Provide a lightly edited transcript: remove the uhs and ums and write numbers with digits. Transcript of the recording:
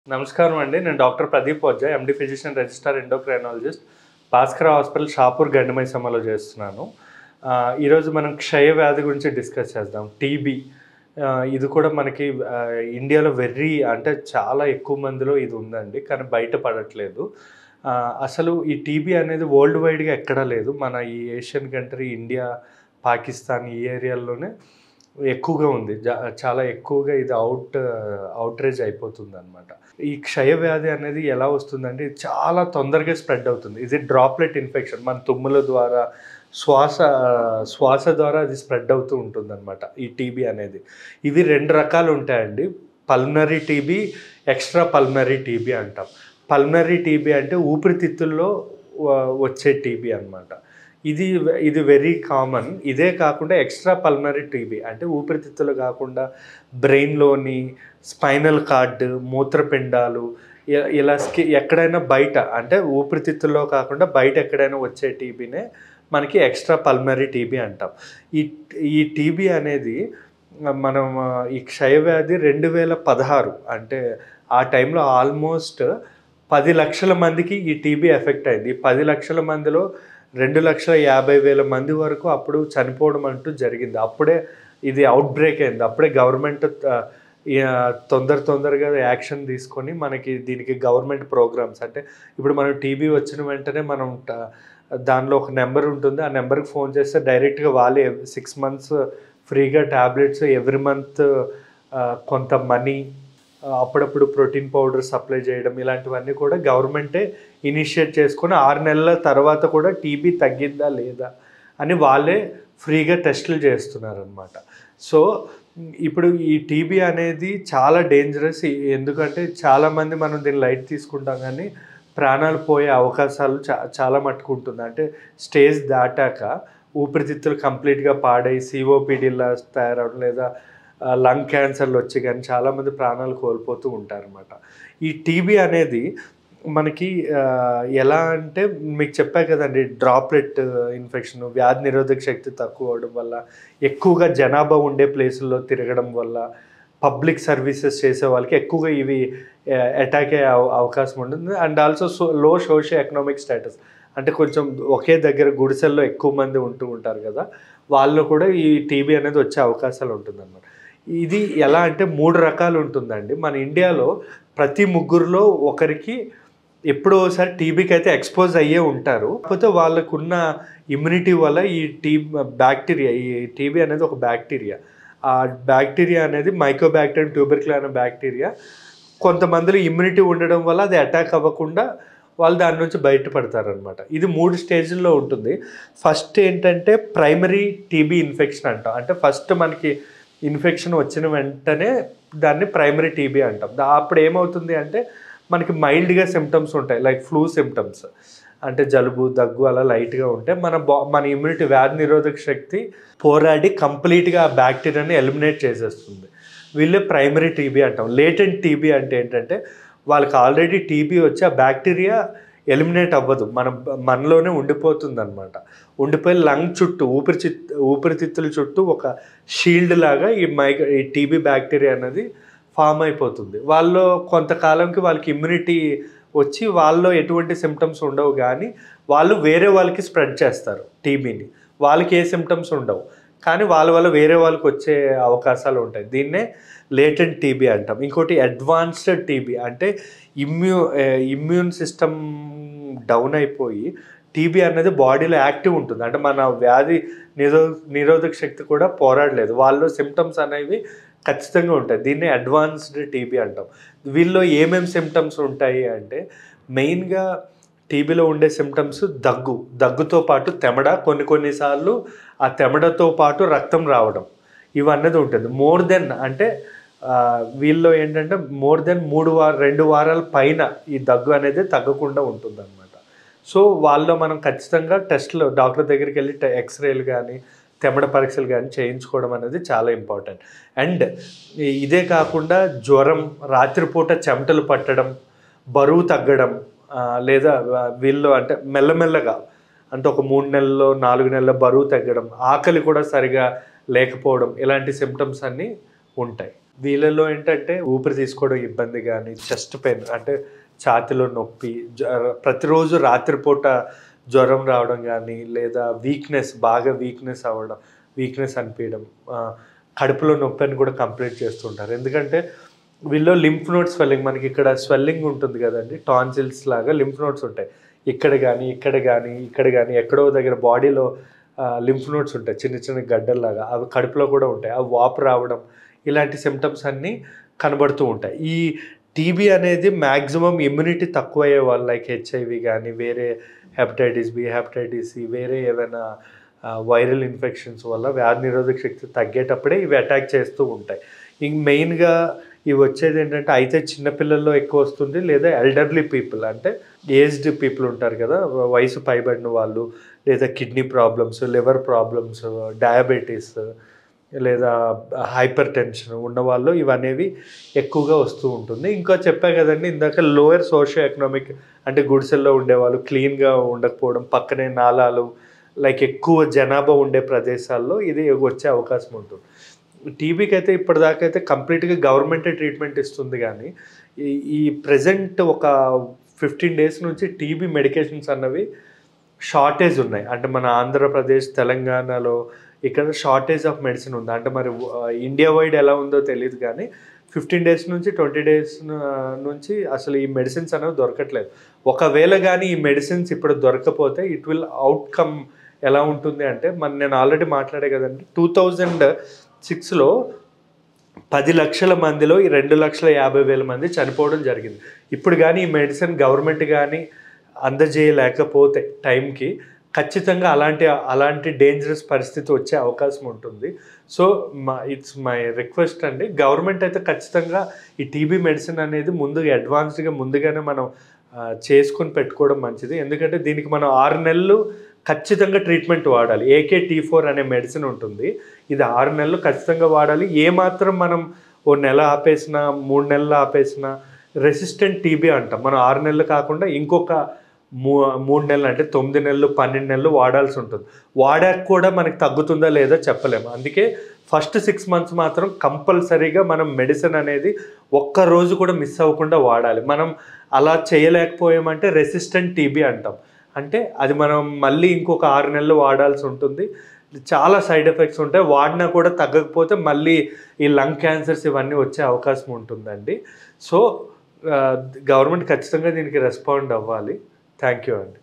నమస్కారం అండి. నేను doctor Pradeep Pojja, MD physician registrar endocrinologist, Bhaskara hospital, Shapur, గండిమైసమ్మలో చేస్తున్నాను. ఈరోజు మనం క్షయ వ్యాధి గురించి డిస్కస్ చేద్దాం. టీబీ ఇది కూడా మనకి ఇండియాలో అంటే చాలా ఎక్కువ మందిలో ఇది ఉందండి, కానీ బయటపడట్లేదు. అసలు ఈ టీబీ అనేది వరల్డ్ వైడ్గా ఎక్కడా లేదు. మన ఈ ఏషియన్ కంట్రీ ఇండియా, పాకిస్తాన్ ఈ ఏరియాల్లోనే ఎక్కువగా ఉంది. చాలా ఎక్కువగా ఇది అవుట్రేజ్ అయిపోతుంది అనమాట. ఈ క్షయ వ్యాధి అనేది ఎలా వస్తుందంటే ఇది చాలా తొందరగా స్ప్రెడ్ అవుతుంది. ఇది డ్రాప్లెట్ ఇన్ఫెక్షన్, మన తుమ్ముల ద్వారా శ్వాస ద్వారా అది స్ప్రెడ్ అవుతూ ఉంటుంది అనమాట. ఈ టీబీ అనేది ఇవి రెండు రకాలు ఉంటాయండి. Pulmonary TB, extra pulmonary TB అంటాం. పల్మనరీ టీబీ అంటే ఊపిరితిత్తుల్లో వచ్చే టీబీ అనమాట. ఇది వెరీ కామన్. ఇదే కాకుండా ఎక్స్ట్రా పల్మనరీ టీబీ అంటే ఊపిరితిత్తులు కాకుండా బ్రెయిన్లోని స్పైనల్ కార్డ్, మూత్రపిండాలు, ఇలా ఎక్కడైనా బయట అంటే ఊపిరితిత్తుల్లో కాకుండా బయట ఎక్కడైనా వచ్చే టీబీనే మనకి ఎక్స్ట్రా పల్మనరీ టీబీ అంటాం. ఈ టీబీ అనేది మనం ఈ క్షయవ్యాధి 2016 అంటే ఆ టైంలో ఆల్మోస్ట్ 10 లక్షల మందికి ఈ టీబీ ఎఫెక్ట్ అయింది. 10 లక్షల మందిలో 2,50,000 మంది వరకు అప్పుడు చనిపోవడం అంటూ జరిగింది. అప్పుడే ఇది అవుట్ బ్రేక్ అయింది. అప్పుడే గవర్నమెంట్ తొందరగా యాక్షన్ తీసుకొని మనకి దీనికి గవర్నమెంట్ ప్రోగ్రామ్స్ అంటే ఇప్పుడు మనం టీబీ వచ్చిన వెంటనే మనం దానిలో ఒక నెంబర్ ఉంటుంది. ఆ నెంబర్కి ఫోన్ చేస్తే డైరెక్ట్గా వాళ్ళే 6 months ఫ్రీగా ట్యాబ్లెట్స్, ఎవ్రీ మంత్ కొంత మనీ, అప్పుడప్పుడు ప్రోటీన్ పౌడర్ సప్లై చేయడం, ఇలాంటివన్నీ కూడా గవర్నమెంటే ఇనిషియేట్ చేసుకొని 6 నెలల తర్వాత కూడా టీబీ తగ్గిందా లేదా అని వాళ్ళే ఫ్రీగా టెస్టులు చేస్తున్నారనమాట. సో ఇప్పుడు ఈ టీబీ అనేది చాలా డేంజరస్. ఎందుకంటే చాలామంది మనం దీన్ని లైట్ తీసుకుంటాం, కానీ ప్రాణాలు పోయే అవకాశాలు చాలా మట్టుకు ఉంటుంది. అంటే స్టేజ్ దాటాక ఊపిరితిత్తులు కంప్లీట్గా పాడై సిఓపిడిలా తయారవడం, లేదా లంగ్ క్యాన్సర్లు వచ్చి కానీ చాలామంది ప్రాణాలు కోల్పోతూ ఉంటారన్నమాట. ఈ టీబీ అనేది మనకి ఎలా అంటే మీకు చెప్పా కదండి, డ్రాప్లెట్ ఇన్ఫెక్షన్, వ్యాధి నిరోధక శక్తి తక్కువ అవడం వల్ల, ఎక్కువగా జనాభా ఉండే ప్లేసుల్లో తిరగడం వల్ల, పబ్లిక్ సర్వీసెస్ చేసే వాళ్ళకి ఎక్కువగా ఇవి అటాక్ అయ్యే అవకాశం ఉంటుంది. అండ్ ఆల్సో లో సోషియో ఎకనామిక్ స్టేటస్ అంటే కొంచెం ఒకే దగ్గర గుడిసెల్లో ఎక్కువ మంది ఉంటూ ఉంటారు కదా, వాళ్ళు కూడా ఈ టీబీ అనేది వచ్చే అవకాశాలు ఉంటుందన్నమాట. ఇది ఎలా అంటే 3 రకాలు ఉంటుందండి. మన ఇండియాలో ప్రతి ముగ్గురులో ఒకరికి ఎప్పుడో ఒకసారి టీబీకి అయితే ఎక్స్పోజ్ అయ్యే ఉంటారు. కాకపోతే వాళ్ళకున్న ఇమ్యూనిటీ వల్ల ఈ టీబీ అనేది ఒక బ్యాక్టీరియా. ఆ బ్యాక్టీరియా అనేది మైకోబాక్టీరియం ట్యూబర్క్యులర్ అనే బ్యాక్టీరియా. కొంతమందిలో ఇమ్యూనిటీ ఉండడం వల్ల అది అటాక్ అవ్వకుండా వాళ్ళు దాని నుంచి బయటపడతారనమాట. ఇది 3 స్టేజ్ల్లో ఉంటుంది. ఫస్ట్ ఏంటంటే ప్రైమరీ టీబీ ఇన్ఫెక్షన్ అంటాం. అంటే ఫస్ట్ మనకి ఇన్ఫెక్షన్ వచ్చిన వెంటనే దాన్ని ప్రైమరీ టీబీ అంటాం. అప్పుడు ఏమవుతుంది అంటే మనకి మైల్డ్గా సిమ్టమ్స్ ఉంటాయి, లైక్ ఫ్లూ సిమ్టమ్స్, అంటే జలుబు, దగ్గు అలా లైట్గా ఉంటే మన ఇమ్యూనిటీ, వ్యాధి నిరోధక శక్తి పోరాడి కంప్లీట్గా ఆ బ్యాక్టీరియాని ఎలిమినేట్ చేసేస్తుంది. వీళ్ళే ప్రైమరీ టీబీ అంటాం. లేటెంట్ టీబీ అంటే ఏంటంటే వాళ్ళకి ఆల్రెడీ టీబీ వచ్చి ఆ బ్యాక్టీరియా ఎలిమినేట్ అవ్వదు, మనలోనే ఉండిపోతుంది అనమాట. ఉండిపోయి లంగ్ చుట్టూ, ఊపిరితిత్తుల చుట్టూ ఒక షీల్డ్ లాగా ఈ టీబీ బ్యాక్టీరియా అనేది ఫామ్ అయిపోతుంది. వాళ్ళు కొంతకాలంకి వాళ్ళకి ఇమ్యూనిటీ వచ్చి వాళ్ళలో ఎటువంటి సిమ్టమ్స్ ఉండవు, కానీ వాళ్ళు వేరే వాళ్ళకి స్ప్రెడ్ చేస్తారు టీబీని. వాళ్ళకి ఏ సిమ్టమ్స్ ఉండవు, కానీ వాళ్ళ వల్ల వేరే వాళ్ళకి వచ్చే అవకాశాలు ఉంటాయి. దీన్నే లేటెంట్ టీబీ అంటాం. ఇంకోటి అడ్వాన్స్డ్ టీబీ అంటే ఇమ్యూన్ సిస్టమ్ డౌన్ అయిపోయి టీబీ అనేది బాడీలో యాక్టివ్ ఉంటుంది. అంటే మన వ్యాధి నిరోధక శక్తి కూడా పోరాడలేదు, వాళ్ళలో సిమ్టమ్స్ అనేవి ఖచ్చితంగా ఉంటాయి. దీన్ని అడ్వాన్స్డ్ టీబీ అంటాం. వీళ్ళలో ఏమేమి సిమ్టమ్స్ ఉంటాయి అంటే మెయిన్గా టీబీలో ఉండే సిమ్టమ్స్ దగ్గుతో పాటు తెమడ, కొన్నిసార్లు ఆ తెమడతో పాటు రక్తం రావడం, ఇవన్నది ఉంటుంది. మోర్ దెన్ అంటే వీళ్ళలో ఏంటంటే మోర్ దెన్ 2 వారాల పైన ఈ దగ్గు అనేది తగ్గకుండా ఉంటుందన్నమాట. సో వాళ్ళలో మనం ఖచ్చితంగా టెస్ట్లు, డాక్టర్ దగ్గరికి వెళ్ళి ఎక్స్రేలు కానీ తెమడ పరీక్షలు కానీ చేయించుకోవడం అనేది చాలా ఇంపార్టెంట్. అండ్ ఇదే కాకుండా జ్వరం, రాత్రిపూట చెమటలు పట్టడం, బరువు తగ్గడం, లేదా వీళ్ళు అంటే మెల్లమెల్లగా అంటే ఒక 3 నెలల్లో 4 నెలల బరువు తగ్గడం, ఆకలి కూడా సరిగా లేకపోవడం, ఇలాంటి సిమ్టమ్స్ అన్నీ ఉంటాయి. వీళ్ళలో ఏంటంటే ఊపిరి తీసుకోవడం ఇబ్బంది కానీ, చెస్ట్ పెయిన్ అంటే ఛాతీలో నొప్పి, ప్రతిరోజు రాత్రిపూట జ్వరం రావడం కానీ, లేదా బాగా వీక్‌నెస్ అనిపియడం, కడుపులో నొప్పి అని కూడా కంప్లెయింట్ చేస్తుంటారు. ఎందుకంటే వీళ్ళలో లింఫ్ నోడ్ స్వెల్లింగ్, మనకి ఇక్కడ స్వెల్లింగ్ ఉంటుంది కదండీ! టాన్సిల్స్ లాగా లింఫ్ నోడ్స్ ఉంటాయి. ఇక్కడ గానీ ఎక్కడో దగ్గర బాడీలో లింఫ్ నోడ్స్ ఉంటాయి. చిన్న చిన్న గడ్డల్లాగా. అవి కడుపులో కూడా ఉంటాయి. అవి వాపు రావడం, ఇలాంటి సింప్టమ్స్ అన్నీ కనబడుతూ ఉంటాయి. ఈ టీబీ అనేది మాక్సిమం ఇమ్యూనిటీ తక్కువయ్యే వాళ్ళు, లైక్ హెచ్ఐవి గానీ, వేరే హెపటైటిస్ బి, హెపటైటిస్ సి, వేరే ఏవైనా వైరల్ ఇన్ఫెక్షన్స్ వల్ల వ్యాధి నిరోధక శక్తి తగ్గేటప్పుడే ఇవి అటాక్ చేస్తూ ఉంటాయి. మెయిన్‌గా ఇవి వచ్చేది ఏంటంటే అయితే చిన్నపిల్లల్లో ఎక్కువ వస్తుంది, లేదా ఎల్డర్లీ పీపుల్ అంటే ఏజ్డ్ పీపుల్ ఉంటారు కదా, వయసు పైబడిన వాళ్ళు, లేదా kidney problems, liver problems, diabetes, లేదా హైపర్ టెన్షన్ ఉన్నవాళ్ళు ఇవనేవి ఎక్కువగా వస్తూ ఉంటుంది. ఇంకా చెప్పా కదండి ఇందాక, లోయర్ సోషియో ఎకనామిక్ అంటే గుడిసెల్లో ఉండేవాళ్ళు, క్లీన్‌గా ఉండకపోవడం, పక్కనే నాలాలు, లైక్ ఎక్కువ జనాభా ఉండే ప్రదేశాల్లో ఇది వచ్చే అవకాశం ఉంటుంది. టీబీకి అయితే ఇప్పటిదాకా అయితే కంప్లీట్‌గా గవర్నమెంటే ట్రీట్మెంట్ ఇస్తుంది కానీ, ఈ ప్రెజెంట్ ఒక 15 డేస్ నుంచి టీబీ మెడికేషన్స్ అన్నవి షార్టేజ్ ఉన్నాయి. అంటే మన ఆంధ్రప్రదేశ్, తెలంగాణలో ఇక్కడ షార్టేజ్ ఆఫ్ మెడిసిన్ ఉంది. అంటే మరి ఇండియా వైడ్ ఎలా ఉందో తెలీదు కానీ 15 డేస్ నుంచి 20 డేస్ నుంచి అసలు ఈ మెడిసిన్స్ అనేవి దొరకట్లేదు. ఒకవేళ కానీ ఈ మెడిసిన్స్ ఇప్పుడు దొరకకపోతే ఇట్ విల్ అవుట్‌కమ్ ఎలా ఉంటుంది అంటే, నేను ఆల్రెడీ మాట్లాడే కదండి, 2006లో 10 లక్షల మందిలో ఈ 2,50,000 మంది చనిపోవడం జరిగింది. ఇప్పుడు కానీ ఈ మెడిసిన్ గవర్నమెంట్ కానీ అందజేయలేకపోతే టైంకి, ఖచ్చితంగా అలాంటి డేంజరస్ పరిస్థితి వచ్చే అవకాశం ఉంటుంది. సో ఇట్స్ మై రిక్వెస్ట్ అండి, గవర్నమెంట్ అయితే ఖచ్చితంగా ఈ టీబీ మెడిసిన్ అనేది ముందుగానే మనం చేసుకొని పెట్టుకోవడం మంచిది. ఎందుకంటే దీనికి మనం 6 నెలలు ఖచ్చితంగా ట్రీట్మెంట్ వాడాలి. AK-T4 అనే మెడిసిన్ ఉంటుంది. ఇది 6 నెలలు ఖచ్చితంగా వాడాలి. ఏమాత్రం మనం ఓ నెల ఆపేసినా, 3 నెలలు ఆపేసినా రెసిస్టెంట్ టీబీ అంటాం. మనం 6 నెలలు కాకుండా ఇంకొక 3 నెలలు అంటే 9 నెలలు, 12 నెలలు వాడాల్సి ఉంటుంది. వాడాక కూడా మనకి తగ్గుతుందా లేదా చెప్పలేము. అందుకే ఫస్ట్ 6 మంత్స్ మాత్రం కంపల్సరీగా మనం మెడిసిన్ అనేది ఒక్కరోజు కూడా మిస్ అవ్వకుండా వాడాలి. మనం అలా చేయలేకపోయామంటే రెసిస్టెంట్ టీబీ అంటాం. అంటే అది మనం మళ్ళీ ఇంకొక 6 నెలలు వాడాల్సి ఉంటుంది. చాలా సైడ్ ఎఫెక్ట్స్ ఉంటాయి. వాడినా కూడా తగ్గకపోతే మళ్ళీ ఈ లంగ్ క్యాన్సర్స్ ఇవన్నీ వచ్చే అవకాశం ఉంటుందండి. సో గవర్నమెంట్ ఖచ్చితంగా దీనికి రెస్పాండ్ అవ్వాలి. థ్యాంక్ యూ అండి.